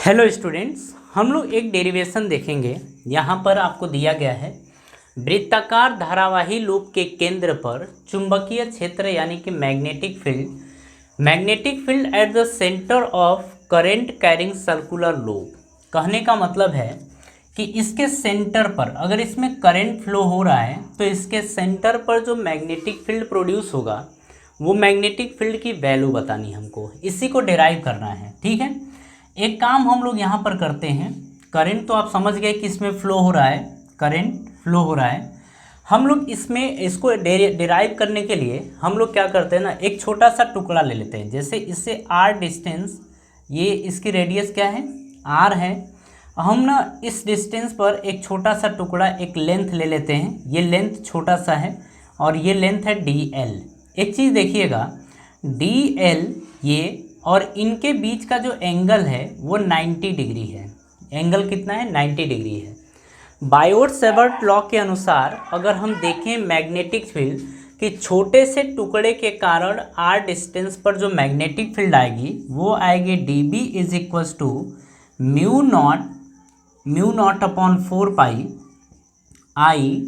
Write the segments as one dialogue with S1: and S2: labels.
S1: Hello students, हम लोग एक डेरिवेशन देखेंगे। यहाँ पर आपको दिया गया है वृत्ताकार धारावाही लूप के केंद्र पर चुंबकीय क्षेत्र यानी कि magnetic field at the centre of current carrying circular loop. कहने का मतलब है कि इसके सेंटर पर अगर इसमें करंट फ्लो हो रहा है तो इसके सेंटर पर जो मैग्नेटिक फील्ड प्रोड्यूस होगा वो मैग्नेटिक फील्ड की वैल्यू बतानी हमको, इसी को डिराइव करना है। ठीक है, एक काम हम लोग यहाँ पर करते हैं। करंट तो आप समझ गए कि इसमें फ्लो हो रहा है, करंट फ्लो हो रहा है। हम लोग इसमें इसको डिराइव करने के लिए हम लोग क्या करते हैं ना, एक छोटा सा टुकड़ा ले लेते हैं। जैसे इससे आर डिस्टेंस, ये इसकी रेडियस क्या है, आर है। हम ना इस डिस्टेंस पर एक छोटा सा टुकड़ा, एक लेंथ ले लेते हैं। ये लेंथ छोटा सा है और ये लेंथ है डी एल। एक चीज़ देखिएगा, डी एल ये और इनके बीच का जो एंगल है वो 90 डिग्री है। एंगल कितना है, 90 डिग्री है। बायोट-सेवर्ट लॉ के अनुसार अगर हम देखें मैग्नेटिक फील्ड कि छोटे से टुकड़े के कारण आर डिस्टेंस पर जो मैग्नेटिक फील्ड आएगी वो आएगी D B is equals to mu naught upon 4 pi I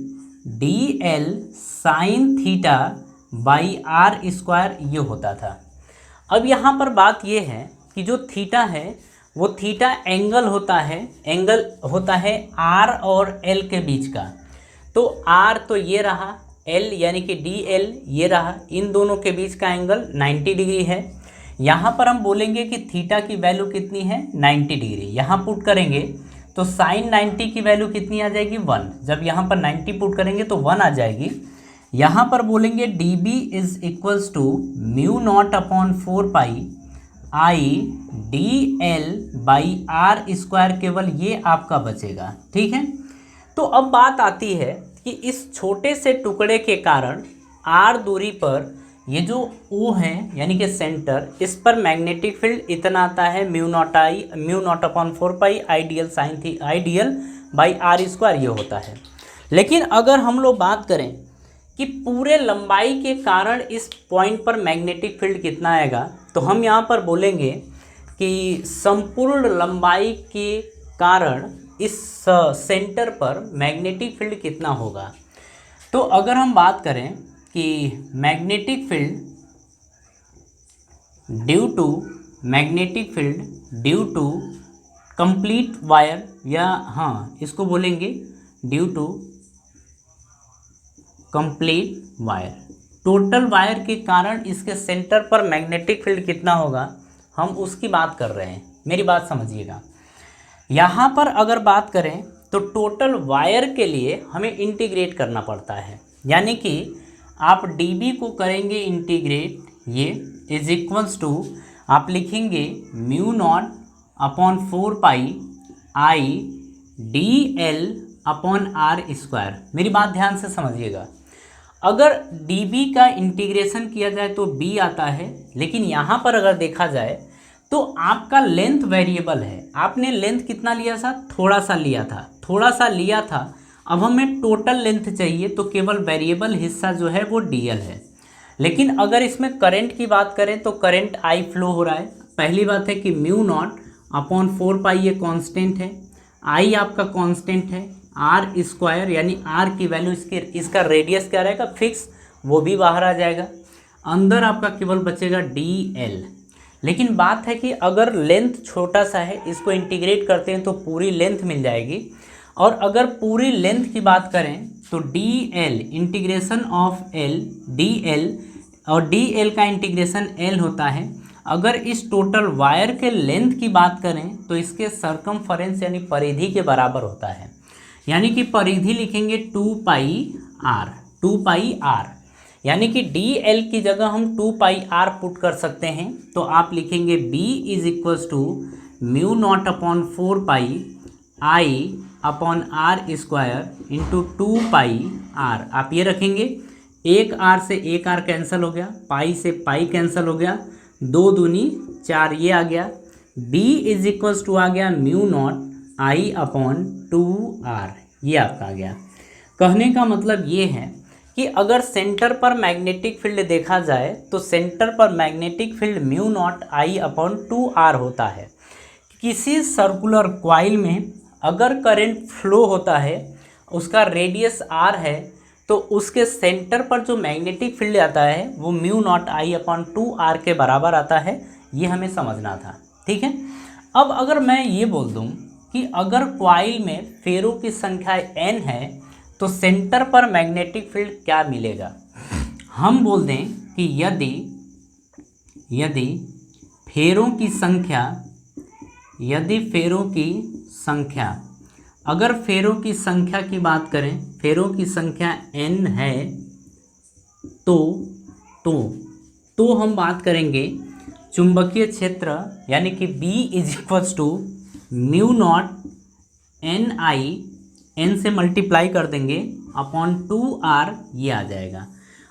S1: D L sine theta by are square, ये होता था। अब यहाँ पर बात ये है कि जो थीटा है वो थीटा एंगल होता है आर और एल के बीच का। तो आर तो ये रहा, एल यानी कि डी एल ये रहा, इन दोनों के बीच का एंगल 90 डिग्री है। यहाँ पर हम बोलेंगे कि थीटा की वैल्यू कितनी है, 90 डिग्री। यहाँ पुट करेंगे तो साइन 90 की वैल्यू कितनी आ जाएगी, 1। जब यहाँ पर 90 पुट करेंगे तो 1 आ जाएगी। यहाँ पर बोलेंगे D B is equals to mu naught upon 4 pi I D L by are square, केवल ये आपका बचेगा। ठीक है, तो अब बात आती है कि इस छोटे से टुकड़े के कारण आर दूरी पर ये जो ओ है यानी कि सेंटर, इस पर मैग्नेटिक फील्ड इतना आता है mu naught upon 4 pi I D L sine थी I D L by are square, ये होता है। लेकिन अगर हम लोग बात करें कि पूरे लंबाई के कारण इस पॉइंट पर मैग्नेटिक फील्ड कितना आएगा, तो हम यहाँ पर बोलेंगे कि संपूर्ण लंबाई के कारण इस सेंटर पर मैग्नेटिक फील्ड कितना होगा। तो अगर हम बात करें कि magnetic field due to complete wire, या हाँ इसको बोलेंगे due to complete wire, total wire के कारण इसके सेंटर पर मैग्नेटिक फील्ड कितना होगा, हम उसकी बात कर रहे हैं। मेरी बात समझिएगा, यहाँ पर अगर बात करें तो टोटल वायर के लिए हमें इंटीग्रेट करना पड़ता है। यानी कि आप dB को करेंगे इंटीग्रेट, ये इज इक्वल्स टू आप लिखेंगे mu naught upon 4 pi I D L upon R square. मेरी बात ध्यान से समझिएगा, अगर dB का इंटीग्रेशन किया जाए तो b आता है, लेकिन यहाँ पर अगर देखा जाए तो आपका लेंथ वेरिएबल है। आपने लेंथ कितना लिया था, थोड़ा सा लिया था। अब हमें टोटल लेंथ चाहिए तो केवल वेरिएबल हिस्सा जो है वो dl है। लेकिन अगर इसमें करंट की बात करें तो करंट I फ्लो हो रहा है। पहली बात है कि म्यू नॉट अपॉन 4 पाई ये कांस्टेंट है, I आपका कांस्टेंट है, आर स्क्वायर यानी आर की वैल्यू इसका रेडियस क्या रहेगा, फिक्स, वो भी बाहर आ जाएगा। अंदर आपका केवल बचेगा डी एल। लेकिन बात है कि अगर लेंथ छोटा सा है, इसको इंटीग्रेट करते हैं तो पूरी लेंथ मिल जाएगी। और अगर पूरी लेंथ की बात करें तो D L integration of L D L, और डी एल का इंटीग्रेशन एल होता है। अगर इस टोटल वायर के लेंथ की बात करें तो इसके सर्कमफरेंस यानी परिधि के बराबर होता है। यानी कि परिधि लिखेंगे 2 पाई आर, यानी कि डी एल की जगह हम 2 पाई आर पुट कर सकते हैं। तो आप लिखेंगे b is equals to mu naught upon 4 pi I upon R square into 2 pi R. आप ये रखेंगे, एक आर से एक आर कैंसिल हो गया, पाई से पाई कैंसिल हो गया, 2 दूनी 4 ये आ गया। b इज इक्वल्स टू आ गया mu not I upon 2r, ये आपका आ गया। कहने का मतलब ये है कि अगर सेंटर पर मैग्नेटिक फील्ड देखा जाए तो सेंटर पर magnetic field mu not I upon 2r होता है। किसी सर्कुलर कॉइल में अगर करंट फ्लो होता है, उसका रेडियस r है, तो उसके सेंटर पर जो मैग्नेटिक फील्ड आता है वो μ0I/2r के बराबर आता है। ये हमें समझना था, ठीक है। अब अगर मैं ये बोल दूं कि अगर कॉइल में फेरों की संख्या n है तो सेंटर पर मैग्नेटिक फील्ड क्या मिलेगा। हम बोल दें कि यदि फेरों की संख्या अगर फेरों की संख्या की बात करें, फेरों की संख्या n है, तो हम बात करेंगे चुंबकीय क्षेत्र यानी कि B μ0 NI, n से मल्टीप्लाई कर देंगे अपॉन 2r, ये आ जाएगा।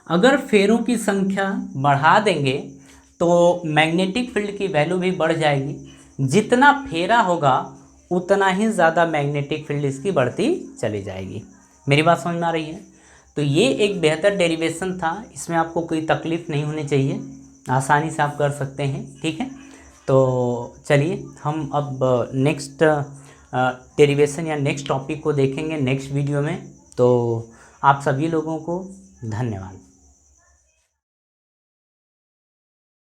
S1: अगर फेरों की संख्या बढ़ा देंगे तो मैग्नेटिक फील्ड की वैल्यू भी बढ़ जाएगी। जितना फेरा होगा उतना ही ज़्यादा मैग्नेटिक फील्ड इसकी बढ़ती चली जाएगी। मेरी बात समझ में आ रही है। तो ये एक बेहतर डेरिवेशन था, इसमें आपको कोई तकलीफ़ नहीं होनी चाहिए, आसानी से आप कर सकते हैं, ठीक है। तो चलिए हम अब नेक्स्ट डेरिवेशन या नेक्स्ट टॉपिक को देखेंगे नेक्स्ट वीडियो में। तो आप सभी लोगों को धन्यवाद।